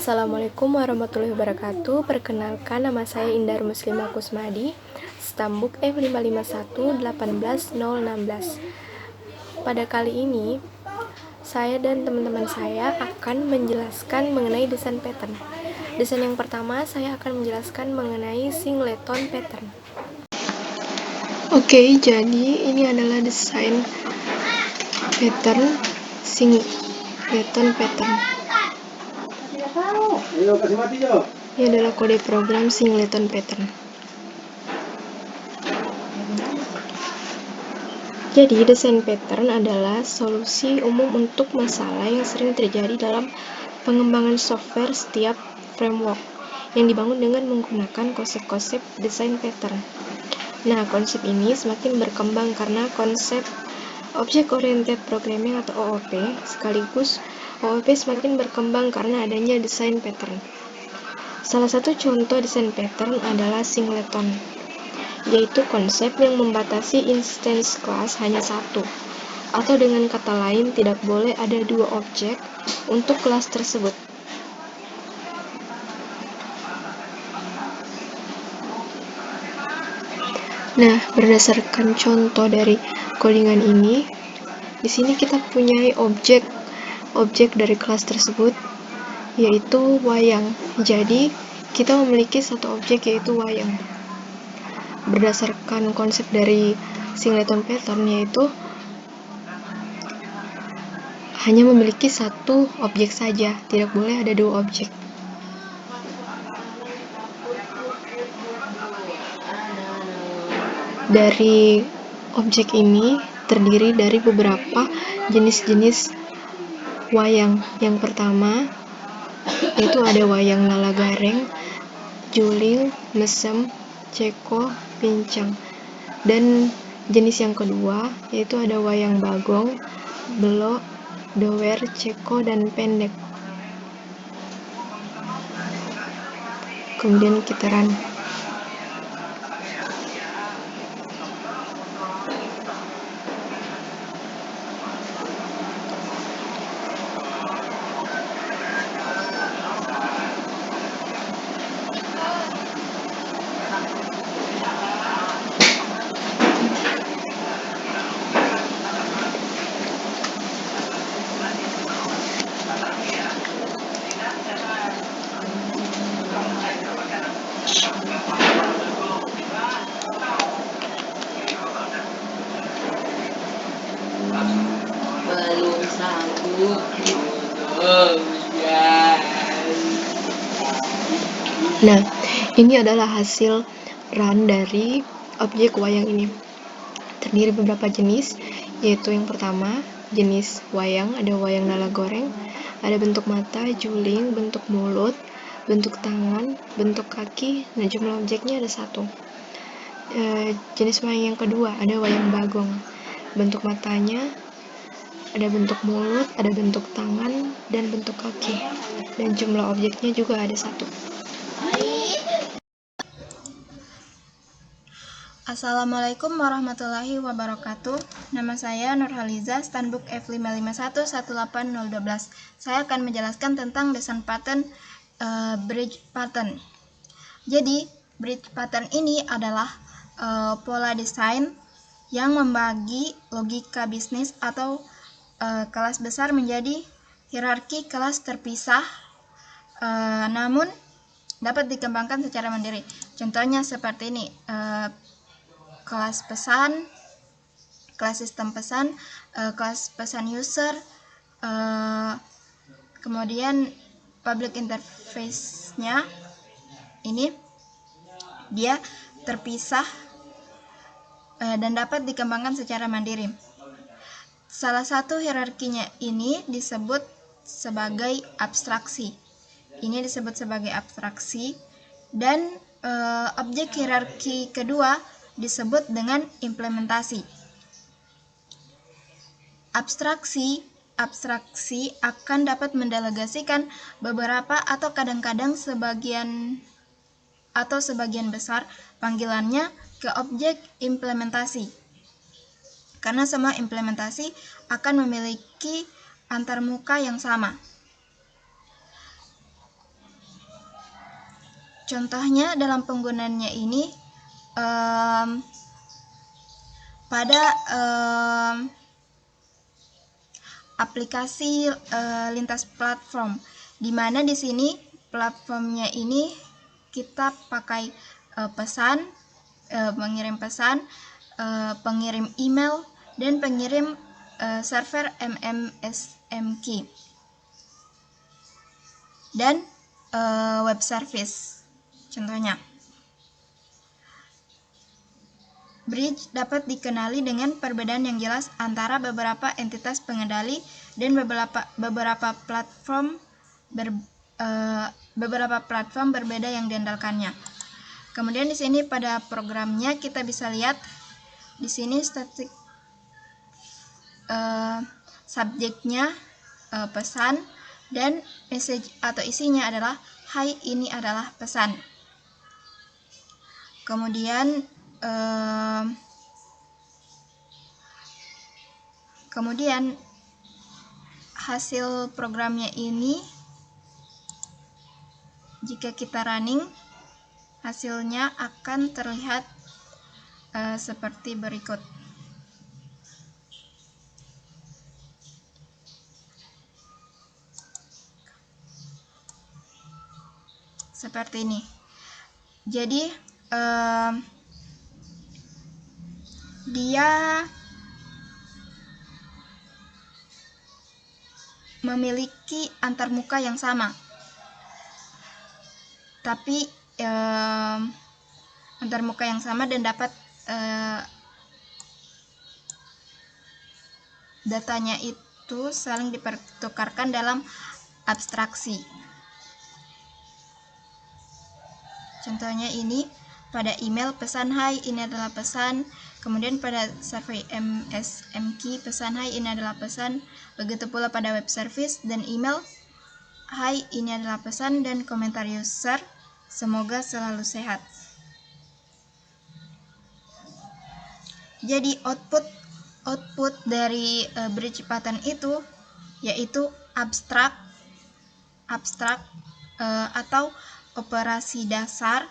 Assalamualaikum warahmatullahi wabarakatuh. Perkenalkan, nama saya Indar Muslimah Kusmadi, Stambuk F551818016. Pada kali ini, saya dan teman-teman saya akan menjelaskan mengenai desain pattern. Desain yang pertama, saya akan menjelaskan mengenai singleton pattern. Oke, jadi ini adalah desain pattern singleton pattern. Ini adalah kode program singleton pattern. Jadi, desain pattern adalah solusi umum untuk masalah yang sering terjadi dalam pengembangan software setiap framework yang dibangun dengan menggunakan konsep-konsep desain pattern. Nah, konsep ini semakin berkembang karena konsep Object Oriented Programming atau OOP, sekaligus OOP semakin berkembang karena adanya desain pattern. Salah satu contoh desain pattern adalah singleton, yaitu konsep yang membatasi instance kelas hanya satu, atau dengan kata lain tidak boleh ada dua objek untuk kelas tersebut. Nah, berdasarkan contoh dari codingan ini, di sini kita punya objek dari kelas tersebut, yaitu wayang. Jadi, kita memiliki satu objek yaitu wayang. Berdasarkan konsep dari singleton pattern, yaitu hanya memiliki satu objek saja, tidak boleh ada dua objek. Dari objek ini terdiri dari beberapa jenis-jenis wayang. Yang pertama, yaitu ada wayang lala gareng, juling, mesem, ceko, pincang. Dan jenis yang kedua, yaitu ada wayang bagong, belok, dower, ceko, dan pendek. Kemudian kitaran. Belum sanggup. Nah, ini adalah hasil run dari objek wayang ini. Terdiri beberapa jenis, yaitu yang pertama, jenis wayang, ada wayang lala goreng, ada bentuk mata, juling, bentuk mulut, bentuk tangan, bentuk kaki, nah jumlah objeknya ada satu. Jenis wayang yang kedua, ada wayang bagong. Bentuk matanya, ada bentuk mulut, ada bentuk tangan, dan bentuk kaki. Dan jumlah objeknya juga ada satu. Assalamualaikum warahmatullahi wabarakatuh. Nama saya Nurhaliza, Standbook F551180012. Saya akan menjelaskan tentang desain pattern bridge pattern. Jadi, bridge pattern ini adalah pola desain yang membagi logika bisnis atau kelas besar menjadi hierarki kelas terpisah, namun dapat dikembangkan secara mandiri. Contohnya seperti ini, kelas pesan, kelas sistem pesan, kelas pesan user, kemudian public interface-nya ini dia terpisah dan dapat dikembangkan secara mandiri. Salah satu hierarkinya ini disebut sebagai abstraksi. Ini disebut sebagai abstraksi, dan objek hierarki kedua disebut dengan implementasi. Abstraksi akan dapat mendelegasikan beberapa atau kadang-kadang sebagian besar panggilannya ke objek implementasi. Karena semua implementasi akan memiliki antarmuka yang sama. contohnya dalam penggunaannya ini pada aplikasi lintas platform, di mana di sini platformnya ini kita pakai pesan, mengirim pesan, pengirim email, dan pengirim server MMSMQ dan web service. Contohnya, bridge dapat dikenali dengan perbedaan yang jelas antara beberapa entitas pengendali dan beberapa platform berbeda yang diandalkannya. Kemudian di sini pada programnya kita bisa lihat di sini static subjeknya pesan, dan message atau isinya adalah hai, ini adalah pesan. Kemudian hasil programnya ini jika kita running, hasilnya akan terlihat seperti berikut. Seperti ini. Jadi dia memiliki antarmuka yang sama, tapi antarmuka yang sama dan dapat datanya itu saling dipertukarkan dalam abstraksi. Contohnya ini pada email pesan hai, ini adalah pesan. Kemudian pada server MSMQ pesan hai, ini adalah pesan. Begitu pula pada web service dan email hai, ini adalah pesan, dan komentar user semoga selalu sehat. Jadi output dari bridge pattern itu yaitu abstrak atau operasi dasar,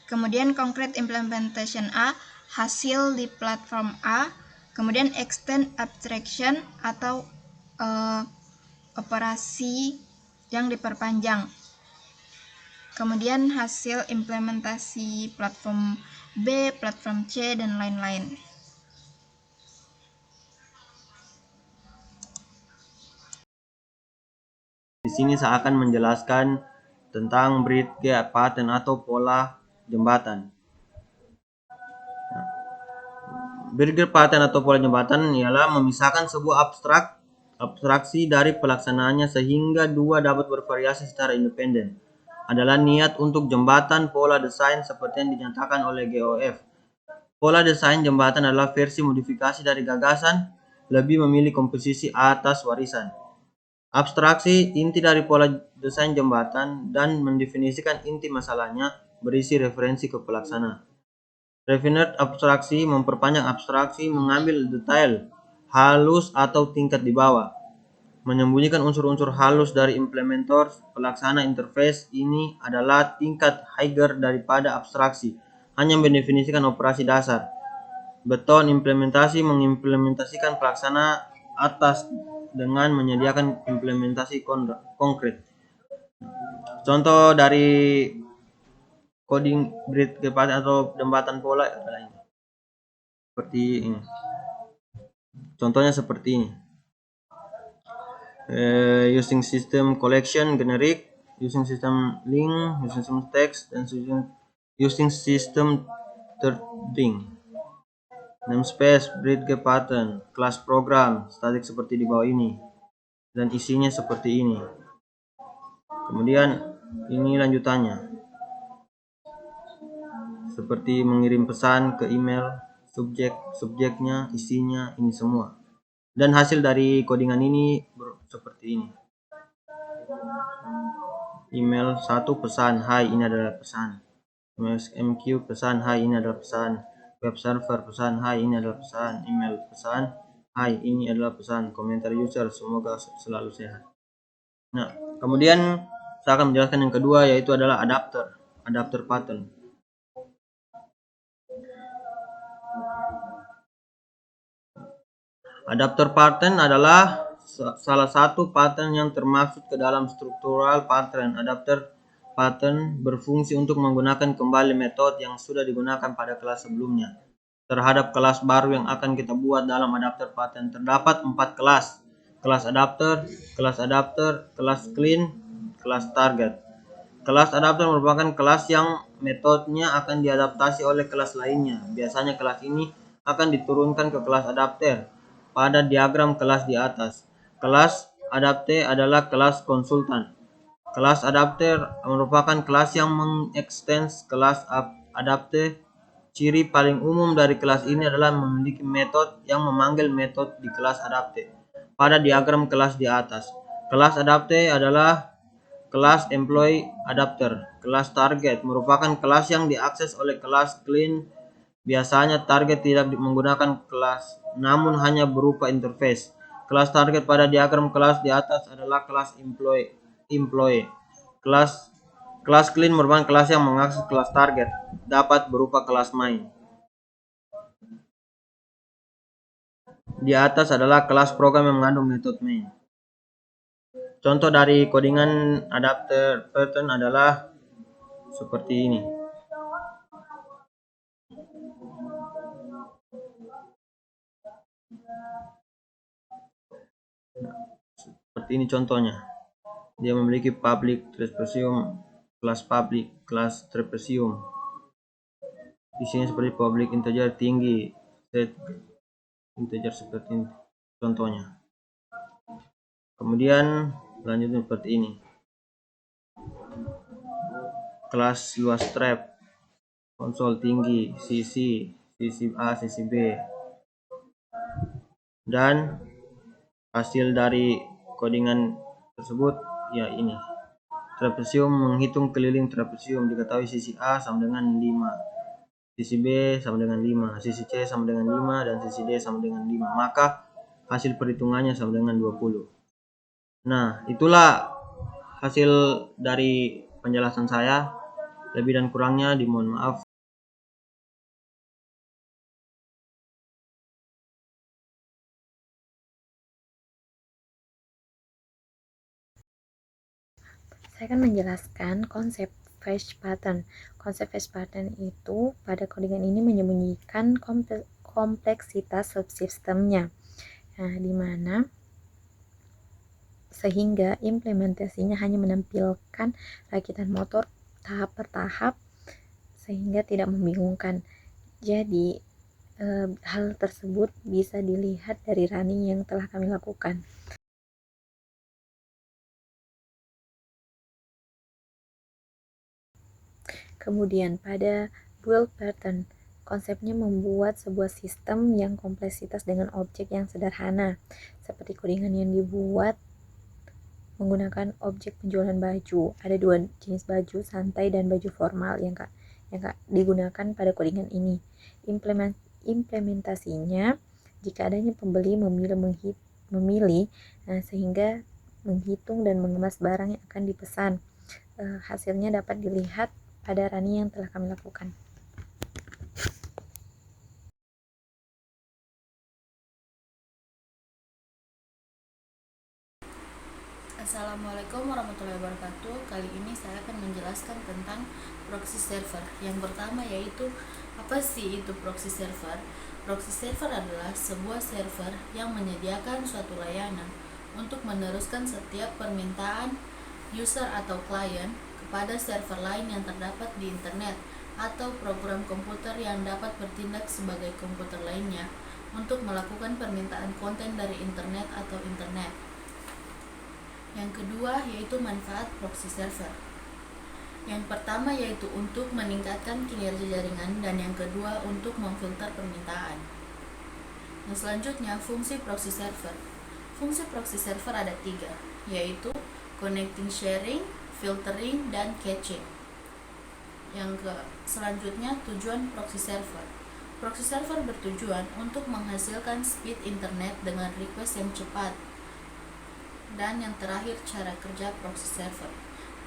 kemudian concrete implementation A, hasil di platform A, kemudian extend abstraction atau operasi yang diperpanjang, kemudian hasil implementasi platform B, platform C, dan lain-lain. Di sini saya akan menjelaskan tentang bridge pattern atau pola jembatan. Bridge pattern atau pola jembatan ialah memisahkan sebuah abstraksi dari pelaksanaannya sehingga dua dapat bervariasi secara independen. Adalah niat untuk jembatan pola desain seperti yang dinyatakan oleh GOF. Pola desain jembatan adalah versi modifikasi dari gagasan, lebih memilih komposisi atas warisan. Abstraksi inti dari pola desain jembatan dan mendefinisikan inti masalahnya berisi referensi ke pelaksana. Refined abstraksi memperpanjang abstraksi, mengambil detail halus atau tingkat di bawah, menyembunyikan unsur-unsur halus dari implementer pelaksana interface. Ini adalah tingkat higher daripada abstraksi, hanya mendefinisikan operasi dasar. Beton implementasi mengimplementasikan pelaksana atas dengan menyediakan implementasi konkret. Contoh dari coding bridge pattern atau jembatan pola adalah ini. Seperti ini. Contohnya seperti ini. Using system collection generic, using system link, using system text, dan using system threading. Namespace, bridge pattern, class program, static seperti di bawah ini, dan isinya seperti ini. Kemudian ini lanjutannya, seperti mengirim pesan ke email, subjeknya, isinya, ini semua. Dan hasil dari codingan ini seperti ini. Email 1 pesan hai, ini adalah pesan. MQ pesan hai, ini adalah pesan. Web server pesan hai, ini adalah pesan. Email pesan hai, ini adalah pesan. Komentar user semoga selalu sehat. Nah, kemudian saya akan menjelaskan yang kedua, yaitu adalah adapter. adapter pattern. Adapter pattern adalah salah satu pattern yang termasuk ke dalam struktural pattern. Adapter pattern berfungsi untuk menggunakan kembali metode yang sudah digunakan pada kelas sebelumnya terhadap kelas baru yang akan kita buat dalam adapter pattern. Terdapat 4 kelas: kelas adapter, kelas clean, kelas target. Kelas adapter merupakan kelas yang metodenya akan diadaptasi oleh kelas lainnya. Biasanya kelas ini akan diturunkan ke kelas adapter pada diagram kelas di atas. Kelas adapter adalah kelas konsultan. Kelas adapter merupakan kelas yang mengekstens kelas adapter. Ciri paling umum dari kelas ini adalah memiliki metode yang memanggil metode di kelas adapter pada diagram kelas di atas. Kelas adapter adalah kelas employee adapter. Kelas target merupakan kelas yang diakses oleh kelas clean. Biasanya target tidak menggunakan kelas, namun hanya berupa interface. Kelas target pada diagram kelas di atas adalah kelas employee. Kelas clean merupakan kelas yang mengakses kelas target, dapat berupa kelas main. Di atas adalah kelas program yang mengandung metode main. Contoh dari codingan adapter pattern adalah seperti ini. Seperti ini contohnya. Dia memiliki public trapezium, kelas trapezium. Di sini seperti public integer tinggi, set integer seperti ini contohnya. Kemudian lanjutnya seperti ini. Kelas luas trap, konsol tinggi, sisi A, sisi B. Dan hasil dari codingan tersebut ya ini. Trapezium menghitung keliling trapezium, diketahui sisi A sama dengan 5, sisi B sama dengan 5, sisi C sama dengan 5, dan sisi D sama dengan 5. Maka hasil perhitungannya sama dengan 20. Nah, itulah hasil dari penjelasan saya. Lebih dan kurangnya dimohon maaf. Saya akan menjelaskan konsep fetch pattern. Konsep fetch pattern itu pada codingan ini menyembunyikan kompleksitas subsistemnya. Nah, di mana sehingga implementasinya hanya menampilkan rakitan motor tahap per tahap sehingga tidak membingungkan. Jadi hal tersebut bisa dilihat dari running yang telah kami lakukan. Kemudian pada dual pattern, konsepnya membuat sebuah sistem yang kompleksitas dengan objek yang sederhana, seperti codingan yang dibuat menggunakan objek penjualan baju. Ada 2 jenis baju, santai dan baju formal yang digunakan pada codingan ini. Implementasinya, jika adanya pembeli memilih sehingga menghitung dan mengemas barang yang akan dipesan. Hasilnya dapat dilihat pada running yang telah kami lakukan. Assalamualaikum warahmatullahi wabarakatuh. Kali ini saya akan menjelaskan tentang proxy server. Yang pertama yaitu, apa sih itu proxy server? Proxy server adalah sebuah server yang menyediakan suatu layanan untuk meneruskan setiap permintaan user atau klien kepada server lain yang terdapat di internet atau program komputer yang dapat bertindak sebagai komputer lainnya untuk melakukan permintaan konten dari internet atau internet. Yang kedua yaitu manfaat proxy server. Yang pertama yaitu untuk meningkatkan kinerja jaringan, dan yang kedua untuk memfilter permintaan. Yang selanjutnya, fungsi proxy server. Fungsi proxy server ada 3, yaitu connecting, sharing, filtering, dan caching. Selanjutnya, tujuan proxy server. Proxy server bertujuan untuk menghasilkan speed internet dengan request yang cepat. Dan yang terakhir, cara kerja proxy server.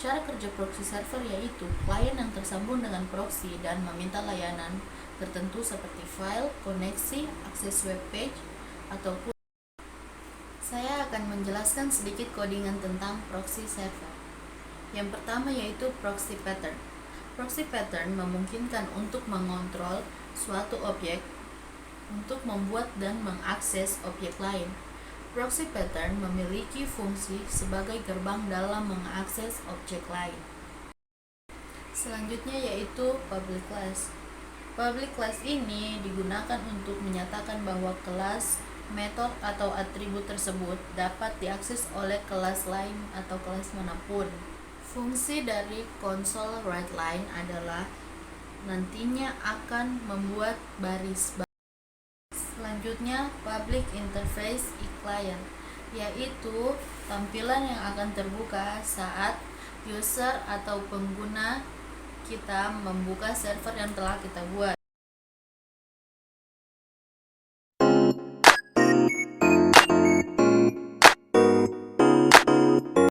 Cara kerja proxy server yaitu klien yang tersambung dengan proxy dan meminta layanan tertentu seperti file, koneksi, akses web page, ataupun. Saya akan menjelaskan sedikit codingan tentang proxy server. Yang pertama yaitu proxy pattern. Proxy pattern memungkinkan untuk mengontrol suatu objek untuk membuat dan mengakses objek lain. Proxy pattern memiliki fungsi sebagai gerbang dalam mengakses objek lain. Selanjutnya yaitu public class. Public class ini digunakan untuk menyatakan bahwa kelas, metode atau atribut tersebut dapat diakses oleh kelas lain atau kelas manapun. Fungsi dari console writeLine adalah nantinya akan membuat baris. Selanjutnya, public interface client, yaitu tampilan yang akan terbuka saat user atau pengguna kita membuka server yang telah kita buat.